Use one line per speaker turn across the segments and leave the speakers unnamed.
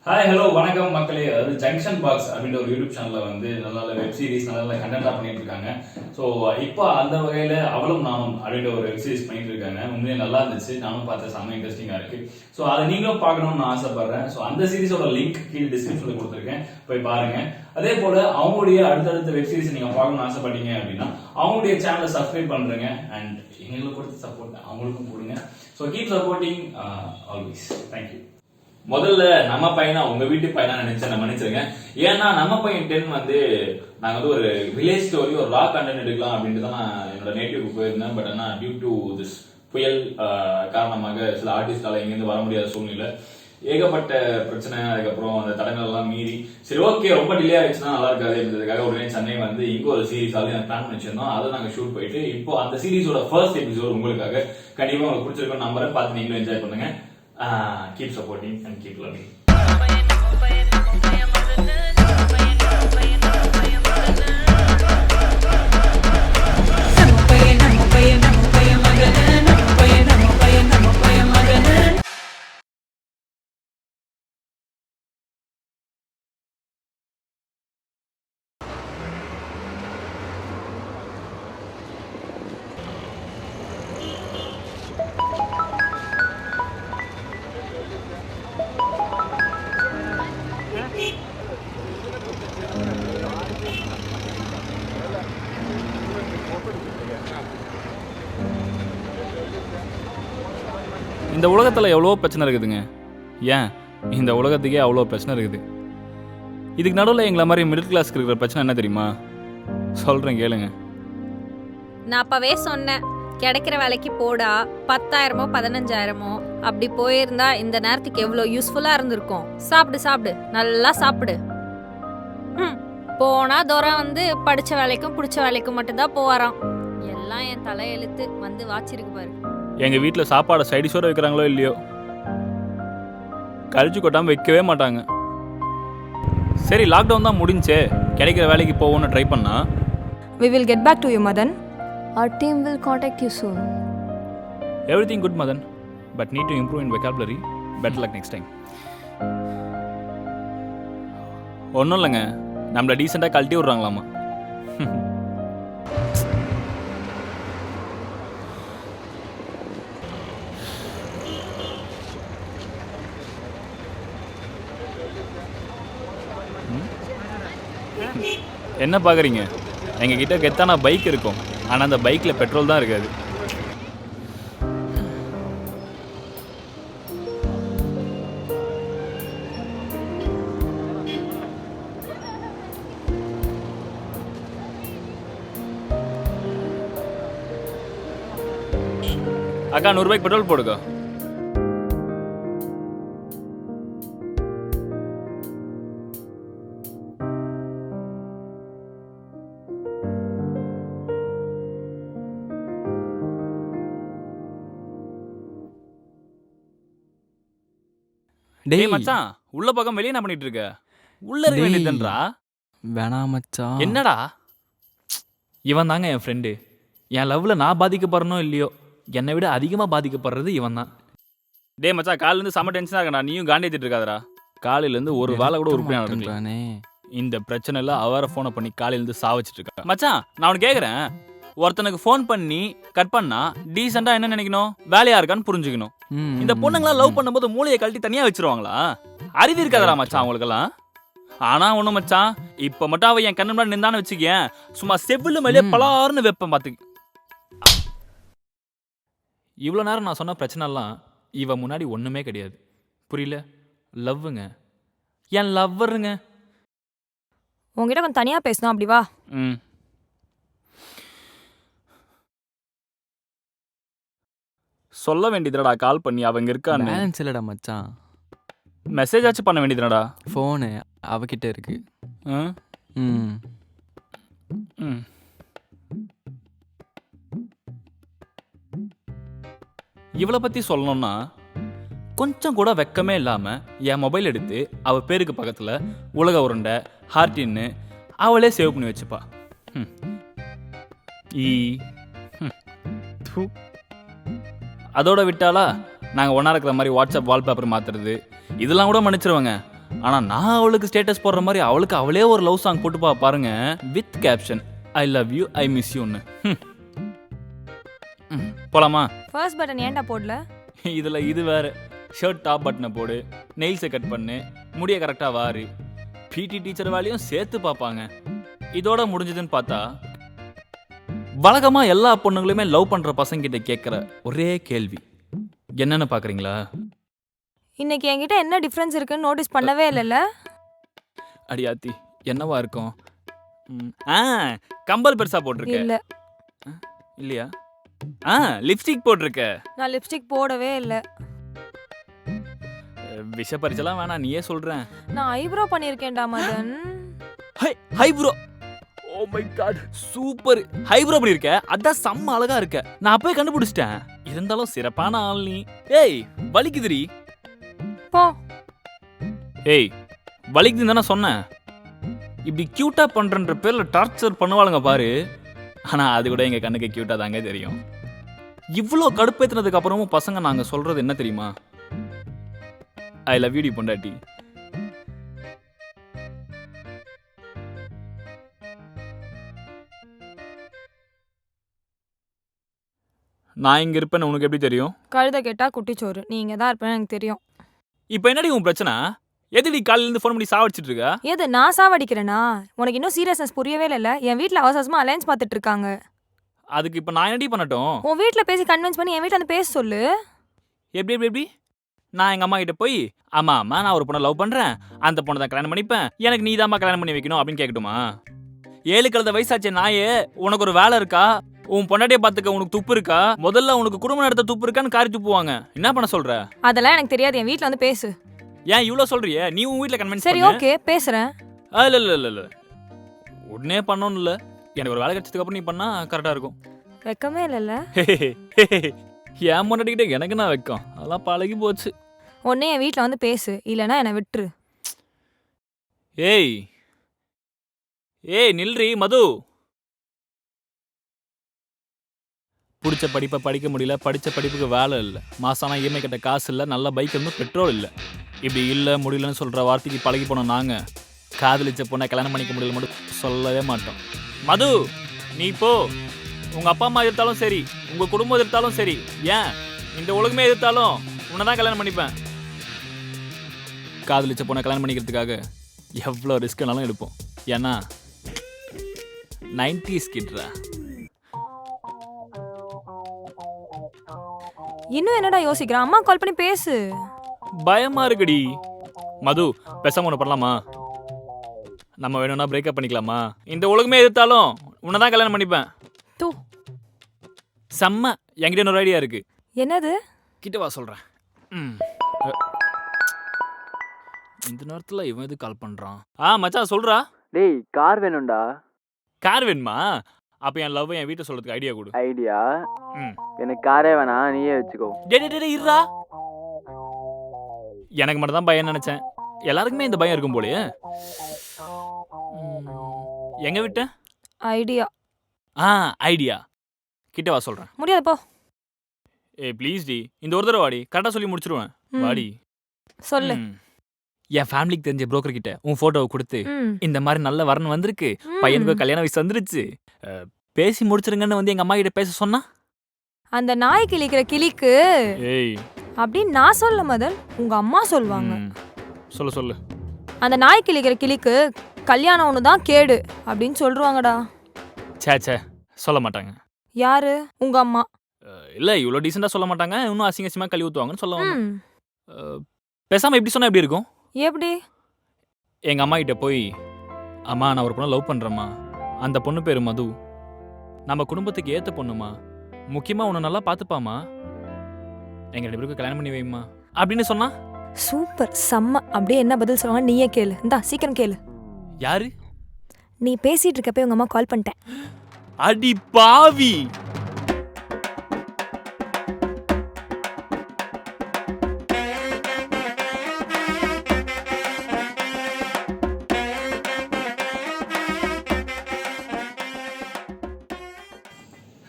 Hi hello வணக்கம் மக்களே. அதாவது ஜங்ஷன் பாக்ஸ் அப்படின்ற ஒரு யூடியூப் சேனலில் வந்து நல்ல வெப் சீரிஸ் நல்ல கண்டென்ட்டாக பண்ணிட்டு இருக்காங்க. ஸோ இப்போ அந்த வகையில் அவளும் நானும் அப்படின்ற ஒரு வெப் சீரிஸ் பண்ணிட்டு இருக்காங்க. உண்மையிலே நல்லா இருந்துச்சு, நானும் பார்த்து செம்ம இன்ட்ரெஸ்டிங்காக இருக்கு. ஸோ அதை நீங்களும் பார்க்கணும்னு நான் ஆசைப்படுறேன். ஸோ அந்த சீரிஸோட லிங்க் கீழே டிஸ்கிரிப்ஷனில் கொடுத்துருக்கேன், போய் பாருங்க. அதே போல அவங்களுடைய அடுத்தடுத்த வெப் சீரிஸ் நீங்க பார்க்கணும்னு ஆசைப்பட்டீங்க அப்படின்னா அவங்களுடைய சேனலை சப்ஸ்கிரைப் பண்றேங்க. அண்ட் எங்களுக்கு கொடுத்த சப்போர்ட் அவங்களுக்கும் கொடுங்க. So keep supporting always. Thank you. முதல்ல நம்ம பையனா உங்க வீட்டு பையனா நினைச்சேன், நான் மன்னிச்சிருங்க. ஏன்னா நம்ம பையன் 10 வந்து நாங்க வந்து ஒரு வில்லேஜ் ஸ்டோரி, ஒரு ரா கண்டென்ட் எடுக்கலாம் அப்படின்ட்டு தான் நான் என்னோட நேட்டிவ்க்கு போயிருந்தேன். பட் ஆனால் டியூ டு திஸ் புயல் காரணமாக சில ஆர்டிஸ்டால இங்கிருந்து வர முடியாத சூழ்நிலை, ஏகப்பட்ட பிரச்சனை, அதுக்கப்புறம் அந்த தடங்கள் எல்லாம் மீறி சரி ஓகே ரொம்ப டிலே ஆயிடுச்சுன்னா நல்லா இருக்காது அப்படின்றதுக்காக உடனே சென்னை வந்து இங்க ஒரு சீரிஸ் ஆல்ரெடி பிளான் பண்ணி வச்சிருந்தோம். அதை நாங்கள் ஷூட் போயிட்டு இப்போ அந்த சீரிஸோட ஃபர்ஸ்ட் எபிசோட் உங்களுக்காக கண்டிப்பா உங்களுக்கு பிடிச்சிருக்கும் நம்பரை பார்த்து நீங்களும் என்ஜாய் பண்ணுங்க. Keep supporting and keep loving.
இந்த உலகத்தில் எவ்வளோ பிரச்சனை இருக்குதுங்க. ஏன் இந்த உலகத்துக்கே அவ்வளோ பிரச்சனை இருக்குது. இதுக்கு நடுவில் எங்களை மாதிரி மிடில் கிளாஸ்க்கு இருக்கிற பிரச்சனை என்ன தெரியுமா? சொல்கிறேன் கேளுங்க.
நான் அப்பவே சொன்னேன், கிடைக்கிற வேலைக்கு போடா, 10,000மோ 15,000மோ அப்படி போயிருந்தா இந்த நேரத்துக்கு எவ்வளோ யூஸ்ஃபுல்லா இருந்திருக்கும். சாப்பிடு சாப்பிடு, நல்லா சாப்பிடு. போனா தூரம் வந்து படிச்ச வேலைக்கும் பிடிச்ச வேலைக்கும் மட்டும்தான் போவாராம். எல்லாம் என் தலையெழுத்து வந்து வாச்சிருக்கு பாரு.
எங்கள் வீட்டில் சாப்பாடை சைடிஷோட வைக்கிறாங்களோ இல்லையோ, கழிச்சு கொட்டாமல் வைக்கவே மாட்டாங்க. சரி லாக்டவுன் தான் முடிஞ்சே, கிடைக்கிற வேலைக்கு போவோன்னு ட்ரை பண்ணா.
We will get back to you, Madan.
Our team will contact you soon.
Everything good, Madan, but need to improve in vocabulary. Better luck next time. ஒன்றும் இல்லைங்க, நம்மளை டீசெண்டாக கழட்டி விட்றாங்களாமா. என்ன பார்க்குறீங்க? எங்ககிட்ட கெத்தான பைக் இருக்கும், ஆனால் அந்த பைக்கில் பெட்ரோல் தான் இருக்காது. அக்கா 100 ரூபாய்க்கு பெட்ரோல் போடுக்கா. டேய் மச்சான், உள்ள பக்கம் வெளியே என்ன பண்ணிட்டு இருக்க? உள்ள இருக்க வேண்டியதுன்றா.
வேணாம் மச்சான்.
என்னடா? இவன் தாங்க என் ஃப்ரெண்டு. என் லவ்ல நான் பாதிக்கப்படுறனோ இல்லையோ, என்னை விட அதிகமாக பாதிக்கப்படுறது இவன் தான். டே மச்சான், காலிலேருந்து செம்ம டென்ஷனாக இருக்கா, நீயும் காண்டிட்டு இருக்காதரா. காலையிலேருந்து ஒரு வேலை கூட உருப்படியாக நடக்கலானே. இந்த பிரச்சனைல அவரை ஃபோனை பண்ணி காலையிலேருந்து சாவச்சிட்டு இருக்கா. மச்சான் நான் அவனுக்கு கேட்குறேன், ஒருத்தனுக்கு ஃபோன் பண்ணி கட் பண்ணா டீசெண்டா என்ன நினைக்கணும்? வேலையா இருக்கான்னு புரிஞ்சுக்கணும். இந்த பொண்ணுங்களா லவ் பண்ணும்போது மூளையை கழட்டி தனியா வச்சிருவாங்களா? அறிவு இருக்காதரா மச்சான் அவங்களுக்கெல்லாம்? ஆனா ஒண்ணு மச்சான், இப்ப மட்டும் அவன் என் கண்ணு முன்னாடி நின்றான்னு வச்சுக்கேன், சும்மா செவ்விழு மேலே பலாருன்னு வைப்பேன் பாத்துக்கு. இவ்வளோ நேரம் நான் சொன்ன பிரச்சனை எல்லாம் இவ முன்னாடி ஒண்ணுமே கிடையாது. புரியல? லவ்வுங்க, என் லவ்வருங்க.
உங்ககிட்ட கொஞ்சம் தனியா பேசணும், அப்படி வா.
சொல்ல வேண்டியதுடா கால் பண்ணி அவங்க இருக்கான்னு.
பேலன்ஸ் இல்லடா மச்சான்.
மெசேஜ் ஆச்சு பண்ண வேண்டியதுடா.
ஃபோனு அவகிட்ட இருக்கு.
இவளை பத்தி சொல்லணும்னா கொஞ்சம் கூட வெக்கமே இல்லாம என் மொபைல் எடுத்து அவ பேருக்கு பக்கத்துல உலக உருண்டை ஹார்டின்னு அவளே சேவ் பண்ணி வச்சுப்பா. அதோட விட்டாலா நாங்கள் ஒன்றா இருக்கிற மாதிரி வாட்ஸ்அப் வால்பேப்பர் மாற்றுறது இதெல்லாம் கூட மன்னிச்சிருவாங்க. ஆனால் நான் அவளுக்கு ஸ்டேட்டஸ் போடுற மாதிரி அவளுக்கு அவளே ஒரு லவ் சாங் போட்டு பாருங்க with caption I love you I miss யூன்னு. போலாமா?
ஃபர்ஸ்ட் பட்டன் ஏன்டா போடல?
இதில் இது வேறு. ஷர்ட் டாப் பட்டனை போடு, நெயில்ஸை கட் பண்ணு, முடிய கரெக்டாக வாரு, பிடி டீச்சர் வேலையும் சேர்த்து பார்ப்பாங்க. இதோட முடிஞ்சதுன்னு பார்த்தா வழக்கமாக எல்லா பொண்ணுங்களுமே லவ் பண்ணுற பசங்கிட்ட கேட்குற ஒரே கேள்வி என்னன்னு பார்க்குறீங்களா?
இன்னைக்கு என்கிட்ட என்ன டிஃப்ரென்ஸ் இருக்குன்னு நோட்டீஸ் பண்ணவே இல்லைல்ல?
அடியாத்தி என்னவா இருக்கும்? கம்பல் பெருசாக போட்டிருக்க
இல்ல,
இல்லையா? லிப்ஸ்டிக் போட்டிருக்க.
நான் லிப்ஸ்டிக் போடவே இல்லை.
விஷ பரிச்செல்லாம் வேணாம், நீயே சொல்கிறேன்.
நான் ஐப்ரோ பண்ணியிருக்கேன்டா Madan.
Eyebrow, oh my God, super. Eyebrow பண்ணியிருக்க, அதான் செம்ம அழகா இருக்க. நான் அப்பவே கண்டுபிடிச்சிட்டேன். இருந்தாலும் சிறப்பான ஆள் நீ. ஏய் வலிக்குதுடி.
போ.
ஏய் வலிக்குதுன்னு தானே சொன்னேன். இப்படி கியூட்டா பண்றன்ற பேர்ல டார்ச்சர் பண்ணுவாளுங்க பாரு. ஆனா அது கூட எங்க கண்ணுக்கு கியூட்டா தாங்க தெரியும். இவ்வளோ கடுப்பேத்தினதுக்கு அப்புறமும் பசங்க நாங்க சொல்றது என்ன தெரியுமா? ஐ லவ் யூ டி பொண்டாட்டி. நான் இங்க இருப்பேன்னு உனக்கு எப்படி தெரியும்?
கழுத கேட்டா குட்டிச்சோறு. நீ இங்கே தான் இருப்பேன்னு எனக்கு தெரியும்.
இப்போ என்னடி உன் பிரச்சனை? எதுடி காலையில இருந்து ஃபோன் பண்ணி சாவடிச்சிட்டு இருக்க?
எது நான் சாவடிக்கிறேனா? உனக்கு இன்னும் சீரியஸ்னஸ் புரியவே இல்லைல்ல? என் வீட்டில் அவசரமா அலையன்ஸ் பார்த்துட்டு இருக்காங்க.
அதுக்கு இப்போ நான் என்னடி பண்ணட்டும்?
உன் வீட்டில் பேசி கன்வின்ஸ் பண்ணி என் வீட்டில் வந்து பேச சொல்லு.
எப்படி எப்படி எப்படி? நான் எங்கள் அம்மா கிட்ட போய் அம்மா நான் ஒரு பொண்ணை லவ் பண்ணுறேன், அந்த பொண்ணை தான் கல்யாணம் பண்ணிப்பேன், எனக்கு நீ தாம்மா கல்யாணம் பண்ணி வைக்கணும் அப்படின்னு கேட்கட்டுமா? 7 கழுத வயசாச்சே நாயே, உனக்கு ஒரு வேலை இருக்கா? உன் பொண்டாட்டியை பார்த்துக்க உனக்கு துப்பு இருக்கா? முதல்ல உனக்கு குடும்பம் நடத்த துப்பு இருக்கான்னு காரி துப்புவாங்க. என்ன பண்ண சொல்ற?
அதெல்லாம் எனக்கு தெரியாது. என் வீட்டில் வந்து பேசு.
ஏன் இவ்வளோ சொல்றியே? நீ உன் வீட்டில் கன்வின்ஸ்
சரி
பண்ணு.
ஓகே பேசுறேன்.
இல்லை இல்லை இல்லை இல்லை, உடனே பண்ணணும் இல்லை. எனக்கு ஒரு வேலை கிடைச்சதுக்கு அப்புறம் நீ பண்ணா கரெக்டாக இருக்கும்.
வெக்கமே இல்லைல்ல?
ஏன் பொண்டாட்டிக்கிட்ட எனக்கு நான் வைக்கும், அதெல்லாம் பழகி போச்சு.
உடனே என் வீட்டில் வந்து பேசு, இல்லைன்னா என்னை விட்டுரு.
ஏய் ஏய் நில்றி மது. பிடிச்ச படிப்பை படிக்க முடியல, படித்த படிப்புக்கு வேலை இல்லை, மாசானா இஎம்ஐ கட்ட காசு இல்லை, நல்ல பைக் இருந்தும் பெட்ரோல் இல்லை. இப்படி இல்லை முடியலன்னு சொல்கிற வார்த்தைக்கு பழகி போனோம் நாங்கள். காதலிச்ச பொண்ணை கல்யாணம் பண்ணிக்க முடியல மட்டும் சொல்லவே மாட்டோம். மது நீ போ. உங்கள் அப்பா அம்மா எதிர்த்தாலும் சரி, உங்கள் குடும்பம் எதிர்த்தாலும் சரி, ஏன் இந்த உலகமே எதிர்த்தாலும் உன்னை தான் கல்யாணம் பண்ணிப்பேன். காதலிச்ச பொண்ணை கல்யாணம் பண்ணிக்கிறதுக்காக எவ்வளோ ரிஸ்க்னாலும் எடுப்போம். ஏன்னா 90s கிட்ரா.
இன்னும் என்னடா யோசிக்கிறான்? அம்மா கால் பண்ணி பேசு.
பயமா இருக்குடி. மது பேசாம ஒன்று பண்ணலாமா? நம்ம வேணும்னா பிரேக்கப் பண்ணிக்கலாமா? இந்த உலகமே எதிர்த்தாலும் உன்னை தான் கல்யாணம் பண்ணிப்பேன்.
தூ
செம்ம. என்கிட்ட இன்னொரு ஐடியா இருக்கு.
என்னது?
கிட்ட வா சொல்கிறேன். இந்த நேரத்தில் இவன் எது கால் பண்ணுறான்? மச்சான் சொல்கிறா.
டேய் கார் வேணும்டா.
கார் வேணுமா? அப்போ என் லவ் என் வீட்டை சொல்கிறதுக்கு ஐடியா கொடு.
ஐடியா?
ம்
எனக்கு காரே வேணாம், நீயே வச்சுக்கோ.
டே இருடா. எனக்கு மட்டும் தான் பயம் நினச்சேன், எல்லாருக்குமே இந்த பயம் இருக்கும் போலயே. எங்க விட்ட
ஐடியா?
ஐடியா. கிட்ட வா சொல்கிறேன்.
முடியாது போ.
ப்ளீஸ் டி, இந்த ஒரு தடவை வாடி, கரெக்டாக சொல்லி முடிச்சிருவேன். வாடி
சொல்லு.
என் ஃபேமிலிக்கு தெரிஞ்ச புரோக்கர் கிட்ட உன் ஃபோட்டோவை கொடுத்து
ம்.
இந்த மாதிரி நல்ல வரன் வந்திருக்கு,
ம்.
பையனுக்கு கல்யாண வயசு வந்துருச்சு, பேசி முடிச்சிருங்கன்னு வந்து எங்க அம்மா கிட்ட பேச சொன்னா.
அந்த நாய் கிளிக்கிற கிளிக்கு
ஏய்
அப்படின்னு நான் சொல்ல மதன், உங்க அம்மா சொல்லுவாங்க.
சொல்லு சொல்லு.
அந்த நாய் கிளிக்கிற கிளிக்கு கல்யாணம் ஒன்று தான் கேடு அப்படின்னு சொல்லுவாங்கடா.
சே சொல்ல மாட்டாங்க.
யாரு? உங்க அம்மா.
இல்லை இவ்வளோ டீசெண்டாக சொல்ல மாட்டாங்க, இன்னும் அசிங்கசியமாக கழுவி ஊற்றுவாங்கன்னு சொல்லுவாங்க.
ம்.
பேசாமல் இப்படி சொன்னால் எப்படி இருக்கும்?
எப்படி?
எங்கள் அம்மா கிட்ட போய் அம்மா நான் ஒரு பொண்ணை லவ் பண்ணுறேம்மா, அந்த பொண்ணு பேர் மது, நம்ம குடும்பத்துக்கு ஏற்ற பொண்ணுமா, முக்கியமாக உன்னை நல்லா பார்த்துப்பாமா, எங்கள் 2 பேருக்கு கல்யாணம் பண்ணி வைம்மா அப்படின்னு சொன்னா.
சூப்பர் செம்ம. அப்படியே என்ன பதில் சொல்லுவாங்க நீயே கேளு. இந்தா சீக்கிரம் கேளு.
யாரு?
நீ பேசிட்டு இருக்கப்ப உங்க அம்மா கால் பண்ணிட்டேன்.
அடி பாவி.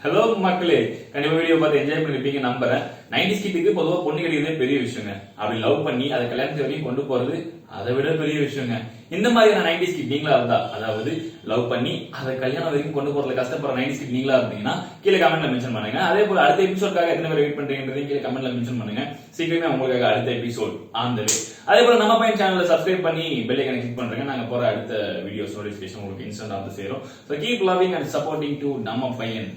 ஹலோ மக்களே, கண்டிப்பா வீடியோ பார்த்து என்ஜாய் பண்ணிருப்பீங்க நம்புறேன். 90s கிட்டுக்கு பொதுவாக பொண்ணு கிடைக்கிறதே பெரிய விஷயங்க. அப்படி லவ் பண்ணி அதை கல்யாணத்து வரையும் கொண்டு போறது
அதை விட பெரிய விஷயங்க. இந்த மாதிரியான 90s கிட் நீங்களா இருந்தா, அதாவது லவ் பண்ணி அதை கல்யாணம் வரைக்கும் கொண்டு போறதுல கஷ்டப்படுற 90s கிட் நீங்களா இருந்தீங்கன்னா கீழே கமெண்ட்ல மென்ஷன் பண்ணுங்க. அதே போல அடுத்த எபிசோட்காக எத்தனை பேர் வெயிட் பண்றீங்கன்றதையும் கீழே கமெண்ட்ல மென்ஷன் பண்ணுங்க. சீக்கிரமே உங்களுக்காக அடுத்த எபிசோட் ஆன் த வே. அதே போல நம்ம பையன் சேனலை சப்ஸ்கிரைப் பண்ணி பெல் ஐகானை கிளிக் பண்றீங்க. நாங்க போற அடுத்த வீடியோஸ் நோட்டிபிகேஷன் உங்களுக்கு இன்ஸ்டன்டா வந்து சேரும். So keep loving and supporting to நம்ம பையன்.